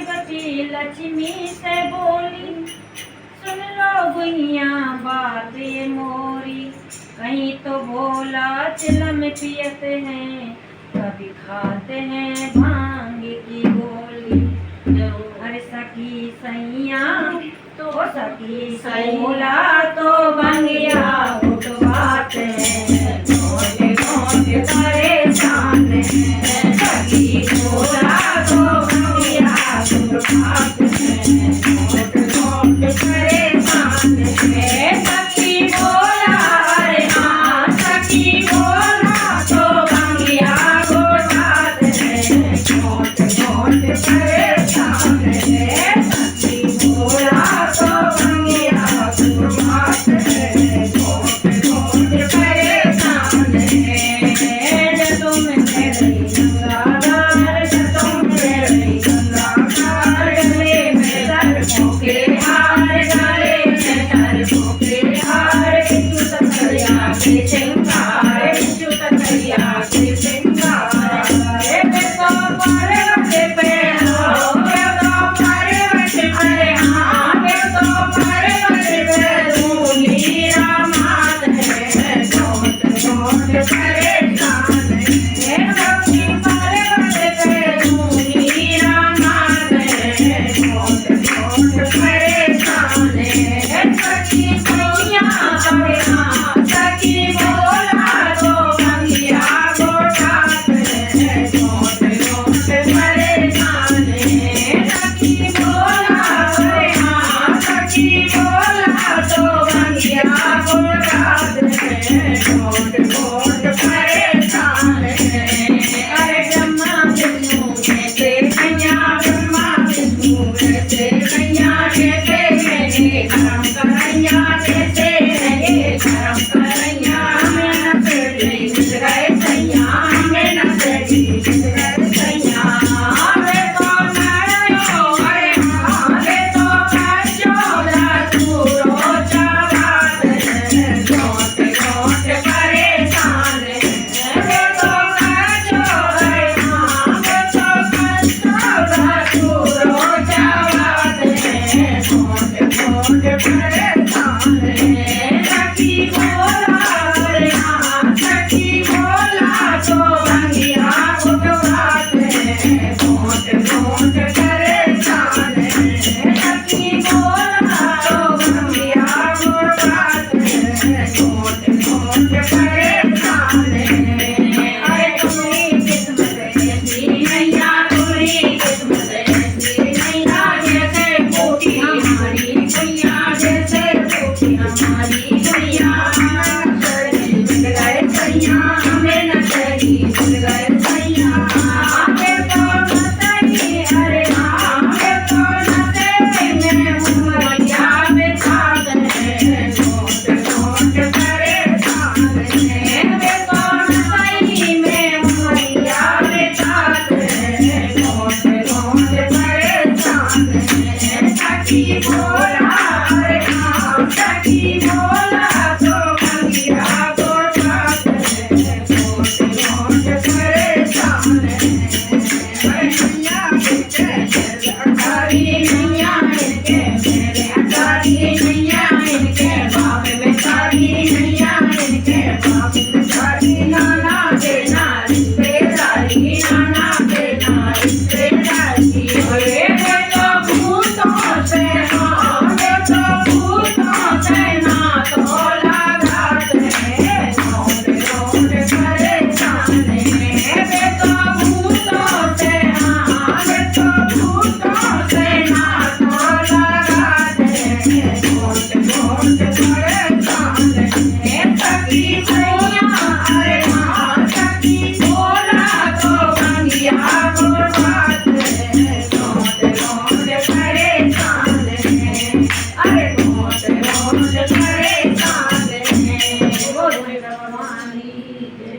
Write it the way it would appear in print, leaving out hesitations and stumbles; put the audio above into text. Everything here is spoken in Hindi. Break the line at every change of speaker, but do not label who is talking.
पार्वती लक्ष्मी से बोली, सुन लो गुइया बात ये मोरी। कहीं तो भोला चिलम पियते हैं, कभी खाते हैं भांग की गोली। अरे सखी सैया तो सखी भोला तो बंगिया उठवाते हैं, मोटे मोटे परेशान हैं। सखी भोला तो बंगिया उठवाते हैं, मोटे मोटे परेशान हैं। सखी भोला अरे हाँ सखी भोला तो बंगिया उठवाते हैं, मोटे मोटे परेशान हैं। सखी भोला तो बंगिया उठवाते हैं, मोटे मोटे परेशान हैं। जतों में मेरी गंगाधार, जतों में मेरी गंगाधार, गले में सर्पों के हार, गले में सर्पों के हार। बिच्छू तकैया के श्रृंगार, बिच्छू तकैया के श्रृंगार। मैं तो पर्वत पे हूँ, मैं तो पर्वत पे हाँ, मैं तो पर्वत पे हूँ। मीरा मात है मोट मोट परेशान है। सखी पर्वत पे हूँ, मीरा मात है मोट मोट परेशान है। सखी सैया अरे हाँ सखी भोला तो बंगिया उठवाते हैं, मोट मोट परेशान है। सखी भोला अरे हाँ सखी भोला तो बंगिया उठवाते हैं, मोट मोट परेशान है। अरे ब्रह्मा विष्णु जैसे कन्या, ब्रह्मा विष्णु जैसे कन्या, जैसे मैंने कर्म करैया, जैसे मैंने कर्म करैया। हमें न तेरी गए सैया, हमें न तेरी गए सैया। हमें तो नारायो अरे हाँ, हमें तो काजोला तू रोजा बात है, मोटे मोटे परेशान है। हमें तो काजोला अरे हाँ, हमें तो काजोला तू रोजा बात है, मोटे मोटे परेशान है। सखी भोला अरे हाँ सखी भोला तो बंगिया उठवाते हैं, मोटे मोटे परेशान है। सखी भोला तो बंगिया उठवाते हैं, मोटे मोटे परेशान है। अरे तुम्हारी किस्मत ऐसी नैया, तुम्हारी किस्मत ऐसी नैया, जैसे फूटी हमारी गुइया, जैसे फूटी हमारी गुइया। हमें न